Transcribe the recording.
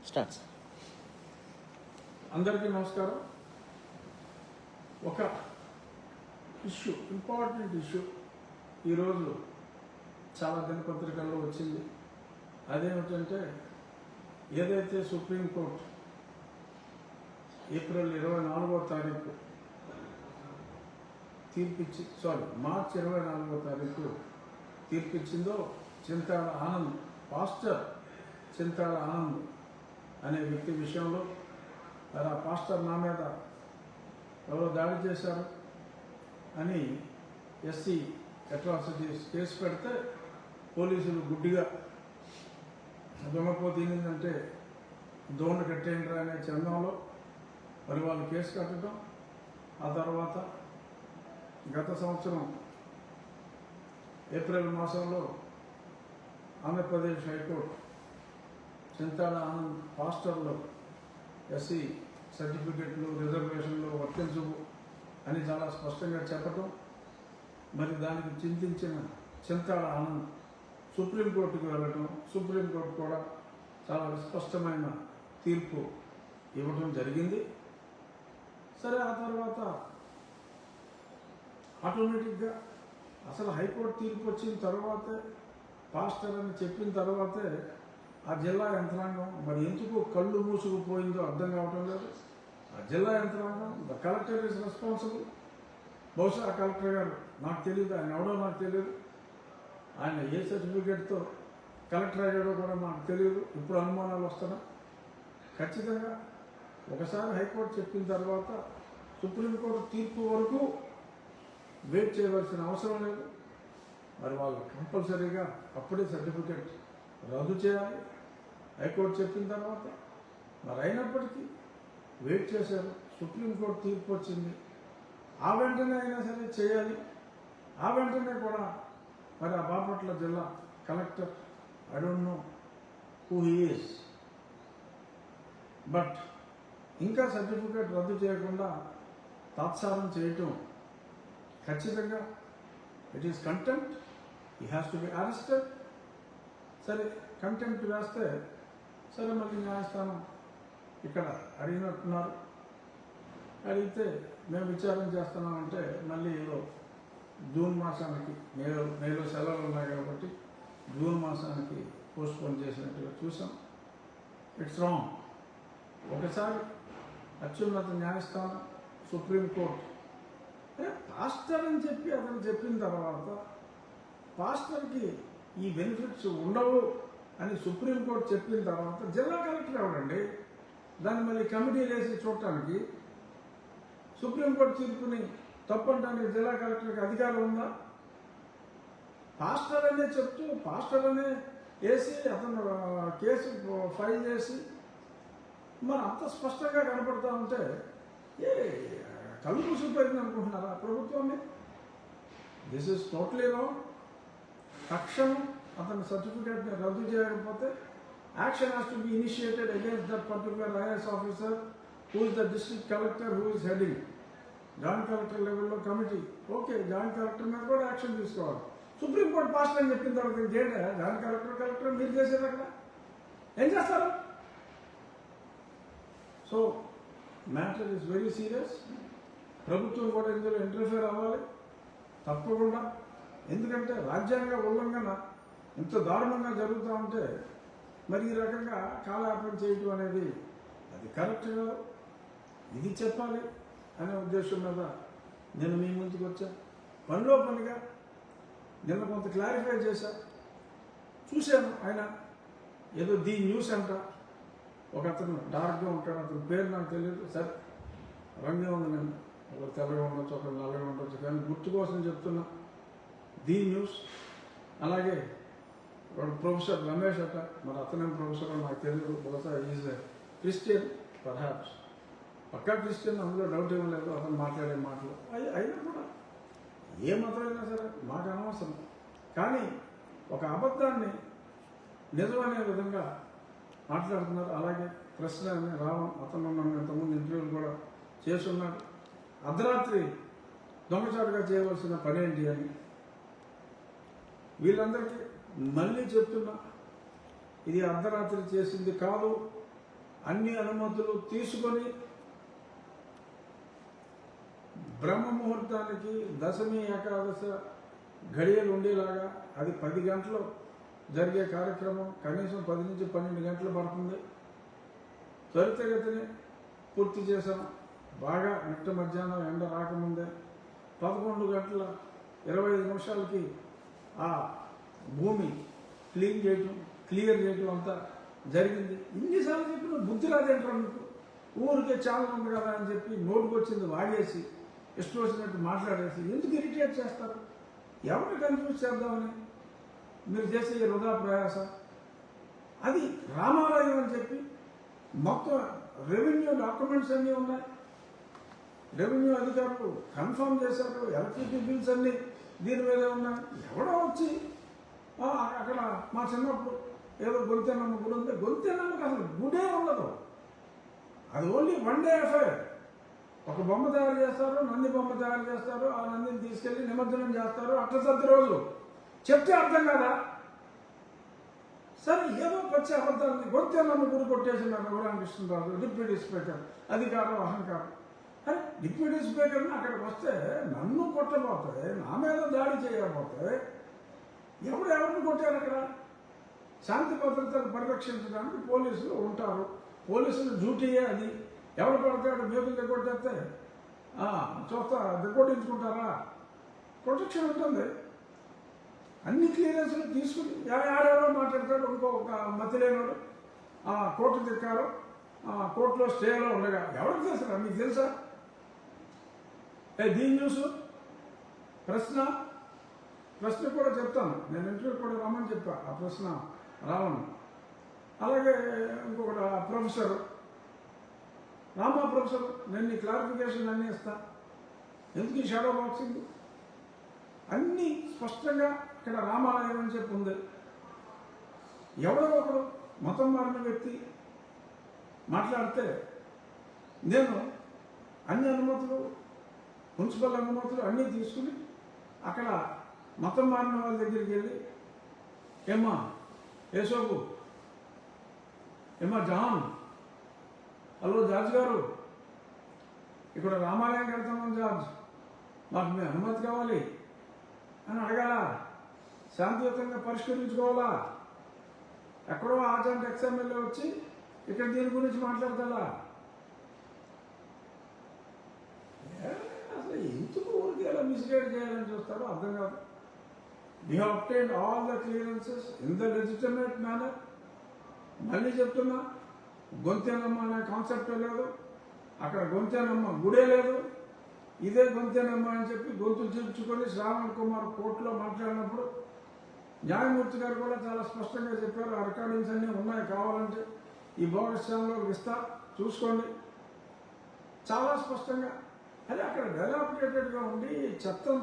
Starts. అందరికీ నమస్కారం. ఒక ఇష్యూ, ఇంపార్టెంట్ ఇష్యూ ఈరోజు చాలా దినపత్రికల్లో వచ్చింది. అదేమిటంటే, ఏదైతే సుప్రీంకోర్టు ఏప్రిల్ 24వ తారీఖు మార్చి 24వ తారీఖు తీర్పిచ్చిందో, చింతాడ ఆనంద్, పాస్టర్ చింతాడ ఆనంద్ అనే వ్యక్తి విషయంలో ఆ పాస్టర్ నా మీద ఎవరో దాడి చేశారు అని ఎస్సీ అట్రాసిటీస్ కేసు పెడితే పోలీసులు గుడ్డిగా దొంగపోతే ఏంటంటే దోణ కట్టేయండి అనే చందంలో మరి వాళ్ళు కేసు కట్టడం. ఆ తర్వాత గత సంవత్సరం ఏప్రిల్ మాసంలో ఆంధ్రప్రదేశ్ హైకోర్టు చింతాడ ఆనంద్ పాస్టర్లో ఎస్సీ సర్టిఫికెట్లు రిజర్వేషన్లు వర్తించవు అని చాలా స్పష్టంగా చెప్పటం, మరి దానికి చింతించిన చింతాడ ఆనంద్ సుప్రీంకోర్టుకు వెళ్ళటం, సుప్రీంకోర్టు కూడా చాలా స్పష్టమైన తీర్పు ఇవ్వటం జరిగింది. సరే, ఆ తర్వాత ఆటోమేటిక్గా అసలు హైకోర్టు తీర్పు వచ్చిన తర్వాతే, పాస్టర్ అని చెప్పిన తర్వాతే ఆ జిల్లా యంత్రాంగం మరి ఎందుకు కళ్ళు మూసుకుపోయిందో అర్థం కావటం లేదు. ఆ జిల్లా యంత్రాంగం, ద కలెక్టర్ ఇస్ రెస్పాన్సిబుల్. బహుశా ఆ కలెక్టర్ గారు, నాకు తెలియదు, ఆయన ఎవడో నాకు తెలియదు, ఆయన ఏ సర్టిఫికేట్తో కలెక్టర్ అయ్యాడో కూడా నాకు తెలియదు. ఇప్పుడు అనుమానాలు వస్తున్నాయి. ఖచ్చితంగా ఒకసారి హైకోర్టు చెప్పిన తర్వాత సుప్రీంకోర్టు తీర్పు వరకు వెయిట్ చేయవలసిన అవసరం లేదు. మరి వాళ్ళు కంపల్సరీగా అప్పుడే సర్టిఫికేట్ రద్దు చేయాలి హైకోర్టు చెప్పిన తర్వాత. మరి అయినప్పటికీ వెయిట్ చేశారు. సుప్రీంకోర్టు తీర్పు వచ్చింది, ఆ వెంటనే అయినా సరే చేయాలి. ఆ వెంటనే కూడా మరి ఆ బాపట్ల జిల్లా collector, I don't know who he is, but ఇంకా సర్టిఫికేట్ రద్దు చేయకుండా తాత్సారం చేయటం ఖచ్చితంగా it is contempt. He has to be arrested. సరే, కంటెంప్ట్ వేస్తే సరే, మళ్ళీ న్యాయస్థానం ఇక్కడ అడిగినట్టున్నారు. అడిగితే మేము విచారణ చేస్తున్నామంటే మళ్ళీ ఏదో జూన్ మాసానికి, మేలో సెలవులు ఉన్నాయి కాబట్టి జూన్ మాసానికి పోస్ట్పోన్ చేసినట్టుగా చూసాం. It's wrong. ఒకసారి అత్యున్నత న్యాయస్థానం సుప్రీంకోర్టు పాస్టర్ అని చెప్పి అతను చెప్పిన తర్వాత పాస్టర్కి ఈ బెనిఫిట్స్ ఉండవు అని సుప్రీంకోర్టు చెప్పిన తర్వాత జిల్లా కలెక్టర్ ఎవడండి దాన్ని మళ్ళీ కమిటీ వేసి చూడటానికి? సుప్రీంకోర్టు తీర్పుని తప్పంటానికి జిల్లా కలెక్టర్కి అధికారం ఉందా? పాస్టర్ అనే చెప్తూ పాస్టర్ అనే వేసి అతను కేసు ఫైల్ చేసి మరి అంత స్పష్టంగా కనపడతా ఉంటే ఏ కళ్ళు మూసిపోయింది అనుకుంటున్నారా ప్రభుత్వాన్ని? This is totally wrong. తక్షణం అతని సర్టిఫికేట్ని రద్దు చేయకపోతే action has to be initiated against that particular IAS officer who is the district collector who is heading joint collector లెవెల్లో కమిటీ. ఓకే, జాయింట్ కలెక్టర్ మీద కూడా యాక్షన్ తీసుకోవాలి. సుప్రీంకోర్టు పాస్టర్ అని చెప్పిన తర్వాత ఇంకేంటే జాయింట్ కలెక్టర్ మీరు చేసేది అక్కడ ఏం చేస్తారు? So matter is very serious. ప్రభుత్వం కూడా ఇందులో ఇంటర్ఫియర్ అవ్వాలి తప్పకుండా. ఎందుకంటే రాజ్యాంగ ఉల్లంఘన ఇంత దారుణంగా జరుగుతూ ఉంటే మరి ఈ రకంగా కాలయాపన చేయటం అనేది అది కరెక్ట్ కాదు. ఇది చెప్పాలి అనే ఉద్దేశం మీద నేను మీ ముందుకు వచ్చా. పనిలో పనిగా నిన్న కొంత క్లారిఫై చేశా. చూశాను, ఆయన ఏదో ది న్యూస్ అంట, ఒక అతను డార్క్గా ఉంటాడు, అతని పేరు నాకు తెలియదు. సరే, రంగే ఉంది, నేను ఒకరు తెల్లగా ఉండొచ్చు, ఒకరు నల్లగా ఉండొచ్చు, కానీ గుర్తు కోసం చెప్తున్నా. The news. అలాగే వాడు ప్రొఫెసర్ రమేష్ అట, మరి అతనేం ప్రొఫెసర్ నాకు తెలియదు. బహుశా ఈజ్ క్రిస్టియన్, పర్హాప్స్ పక్కా క్రిస్టియన్, అందులో డౌట్ ఏం లేదు. అతను మాట్లాడే మాటలు అయినా కూడా ఏ మతమైనా సరే మాకు అనవసరం. కానీ ఒక అబద్ధాన్ని నిజమనే విధంగా మాట్లాడుతున్నారు. అలాగే ప్రశ్న రావడం, అతను నన్ను ఇంతకుముందు ఇంటర్వ్యూలు కూడా చేస్తున్నాడు. అర్ధరాత్రి దొంగచాటుగా చేయవలసిన పని ఏంటి అని వీళ్ళందరికీ మళ్ళీ చెప్తున్నా, ఇది అర్ధరాత్రి చేసింది కాదు. అన్ని అనుమతులు తీసుకొని బ్రహ్మ ముహూర్తానికి దశమి ఏకాదశ గడియలు ఉండేలాగా అది 10 గంటలు జరిగే కార్యక్రమం కనీసం 10 నుంచి 12 గంటలు పడుతుంది. త్వరితగతిని పూర్తి చేశాం. బాగా నిట్ట మధ్యాహ్నం ఎండ రాకముందే 11 గంటల 25 నిమిషాలకి ఆ భూమి క్లియర్ చేయటం అంతా జరిగింది. ఇన్నిసార్లు చెప్పిన బుద్ధి రాదేంటారు మీకు? ఊరికే చాలా ఉంది కదా అని చెప్పి నోటుకు వచ్చింది వాగేసి ఇష్టం వచ్చినట్టు మాట్లాడేసి ఎందుకు ఇరిటేట్ చేస్తారు? ఎవరిని కన్ఫ్యూజ్ చేద్దామని మీరు చేసే ఈ వృధా ప్రయాస. అది రామాలయం అని చెప్పి మొత్తం రెవెన్యూ డాక్యుమెంట్స్ అన్నీ ఉన్నాయి. రెవెన్యూ అధికారులు కన్ఫర్మ్ చేశారు. ఎలక్ట్రిసిటీ బిల్స్ అన్నీ దీని మీదే ఉన్నాయి. ఎవడో వచ్చి అక్కడ మా చిన్నప్పుడు ఏదో గొంతెనమ్మ గుడి ఉంది. గొంతెనమ్మకి అసలు గుడే ఉండదు. అది ఓన్లీ 1 డే అఫైర్. ఒక బొమ్మ తయారు చేస్తారు, నంది బొమ్మ తయారు చేస్తారు, ఆ నందిని తీసుకెళ్ళి నిమజ్జనం చేస్తారు. అట్టసత్తి రోజు చెప్తే అర్థం కదా. సరే ఏదో వచ్చే అబద్ధాలని గొంతెనమ్మ గుడి కొట్టేసినారు రఘురామకృష్ణరాజు డిప్యూటీ స్పీకర్. అధికారం అహంకారం. అరే డిప్యూటీ స్పీకర్ని అక్కడికి వస్తే నన్ను కొట్టబోతే, నా మీద దాడి చేయకపోతే ఎవరిని కొట్టారు? అక్కడ శాంతి భద్రతను పరిరక్షించడానికి పోలీసులు ఉంటారు. పోలీసులు డ్యూటీయే అది. ఎవరు పడతాడు మేకులు దిగొట్టేస్తే చూస్తా దిగొట్టించుకుంటారా? ప్రొటెక్షన్ ఉంటుంది. అన్ని క్లియరెన్స్లు తీసుకుని ఆడేవాడో మాట్లాడతాడు. ఇంకొక మతి లేనివాడు కోర్టు దిక్కారు, కోర్టులో స్టేలో ఉండగా ఎవరికి తెలుసా? మీకు తెలుసా? దీని న్యూస్ ప్రశ్న కూడా చెప్తాను. నేను ఇంటర్వ్యూ కూడా రమ్మని చెప్పా. ఆ ప్రశ్న రావను. అలాగే ఇంకొకటి ప్రొఫెసర్ రామా ప్రొఫెసర్, నేను నీ క్లారిఫికేషన్ అన్నీ ఇస్తా. ఎందుకు ఈ షాడో బాక్సింగ్? అన్నీ స్పష్టంగా ఇక్కడ రామాలయం అని చెప్పి ఉంది. ఎవరో ఒకరు మతం మారిన వ్యక్తి మాట్లాడితే నేను అన్ని అనుమతులు, మున్సిపల్ అనుమతులు అన్నీ తీసుకుని అక్కడ మతం మారిన వాళ్ళ దగ్గరికి వెళ్ళి, ఏమ్మా యేసోబు, ఏమ్మా జాన్, హలో జార్జ్ గారు, ఇక్కడ రామాలయం కడతామని జార్జ్, మాకు మీ అనుమతి కావాలి అని అడగాల. శాంతియుతంగా పరిష్కరించుకోవాలా? ఎక్కడో ఆజాంట్ ఎక్స్ఎమ్మెల్యే వచ్చి ఇక్కడ దీని గురించి మాట్లాడతాడా? అసలు ఎందుకు ఊరికి ఎలా మిస్గైడ్ చేయాలని చూస్తారో అర్థం కాదు. We have obtained all the clearances in the legitimate manner. మళ్ళీ చెప్తున్నా, గొంతెనమ్మ అనే కాన్సెప్ట్ లేదు. అక్కడ గొంతెనమ్మ గుడే లేదు. ఇదే గొంతెనమ్మ అని చెప్పి గొంతులు చేర్చుకొని శ్రావణ్ కుమార్ కోర్టులో మాట్లాడినప్పుడు న్యాయమూర్తి గారు కూడా చాలా స్పష్టంగా చెప్పారు. ఆ రికార్డింగ్స్ అన్నీ ఉన్నాయి. కావాలంటే ఈ బోగస్ ఛానల్లో ఇస్తా, చూసుకోండి. చాలా స్పష్టంగా. అది అక్కడ వెల్ అప్డేటెడ్గా ఉండి చెత్త